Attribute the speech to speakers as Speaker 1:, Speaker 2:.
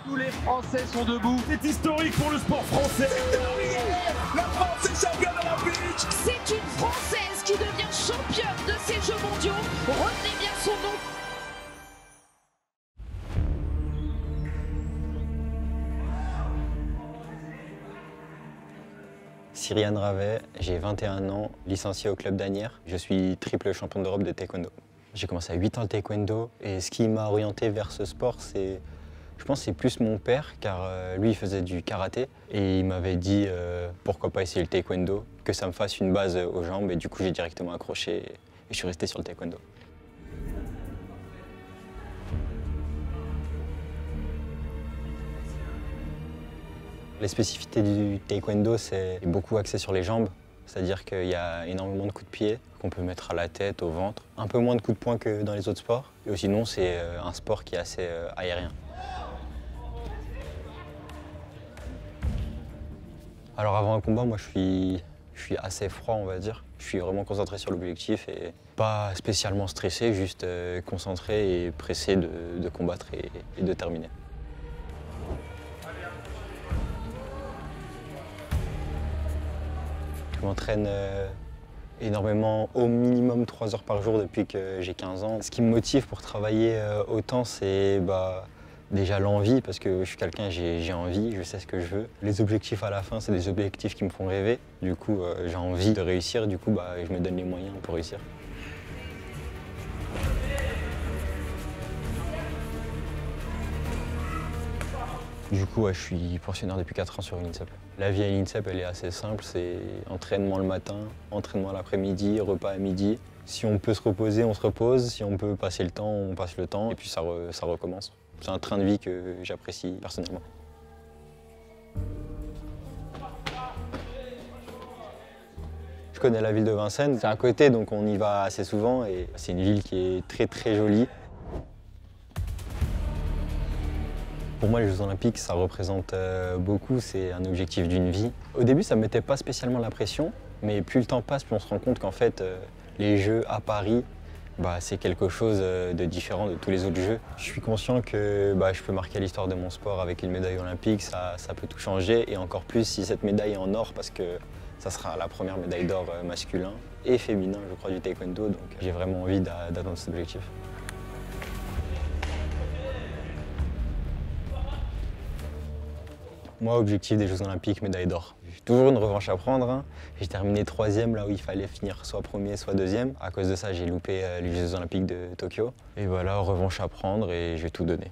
Speaker 1: Tous les Français sont debout.
Speaker 2: C'est historique pour le sport français.
Speaker 3: La France est championne olympique.
Speaker 4: C'est une Française qui devient championne de ces Jeux mondiaux. Retenez bien son nom.
Speaker 5: Cyriane Ravet, j'ai 21 ans, licencié au club d'Asnières. Je suis triple champion d'Europe de taekwondo. J'ai commencé à 8 ans le taekwondo et ce qui m'a orienté vers ce sport, je pense que c'est plus mon père, car lui il faisait du karaté et il m'avait dit pourquoi pas essayer le taekwondo, que ça me fasse une base aux jambes et du coup j'ai directement accroché et je suis resté sur le taekwondo. Les spécificités du taekwondo, c'est beaucoup axé sur les jambes, c'est-à-dire qu'il y a énormément de coups de pied qu'on peut mettre à la tête, au ventre, un peu moins de coups de poing que dans les autres sports. Et sinon, c'est un sport qui est assez aérien. Alors avant un combat, moi je suis assez froid, on va dire. Je suis vraiment concentré sur l'objectif et pas spécialement stressé, juste concentré et pressé de combattre et de terminer. Je m'entraîne énormément, au minimum 3 heures par jour depuis que j'ai 15 ans. Ce qui me motive pour travailler autant, c'est déjà l'envie, parce que je suis quelqu'un, j'ai envie, je sais ce que je veux. Les objectifs à la fin, c'est des objectifs qui me font rêver. Du coup, j'ai envie de réussir, du coup, je me donne les moyens pour réussir. Du coup, je suis pensionnaire depuis 4 ans sur une INSEP. La vie à l'INSEP, elle est assez simple, c'est entraînement le matin, entraînement l'après-midi, repas à midi. Si on peut se reposer, on se repose. Si on peut passer le temps, on passe le temps. Et puis ça recommence. C'est un train de vie que j'apprécie personnellement. Je connais la ville de Vincennes, c'est à côté, donc on y va assez souvent. Et c'est une ville qui est très très jolie. Pour moi, les Jeux Olympiques, ça représente beaucoup, c'est un objectif d'une vie. Au début, ça ne me mettait pas spécialement la pression, mais plus le temps passe, plus on se rend compte qu'en fait, les Jeux à Paris, c'est quelque chose de différent de tous les autres Jeux. Je suis conscient que je peux marquer l'histoire de mon sport avec une médaille olympique, ça peut tout changer, et encore plus si cette médaille est en or, parce que ça sera la première médaille d'or masculin et féminin, je crois, du taekwondo, donc j'ai vraiment envie d'atteindre cet objectif. Moi, objectif des Jeux Olympiques, médaille d'or. J'ai toujours une revanche à prendre. Hein. J'ai terminé 3e là où il fallait finir soit 1er, soit 2e. À cause de ça, j'ai loupé les Jeux Olympiques de Tokyo. Et voilà, revanche à prendre et je vais tout donner.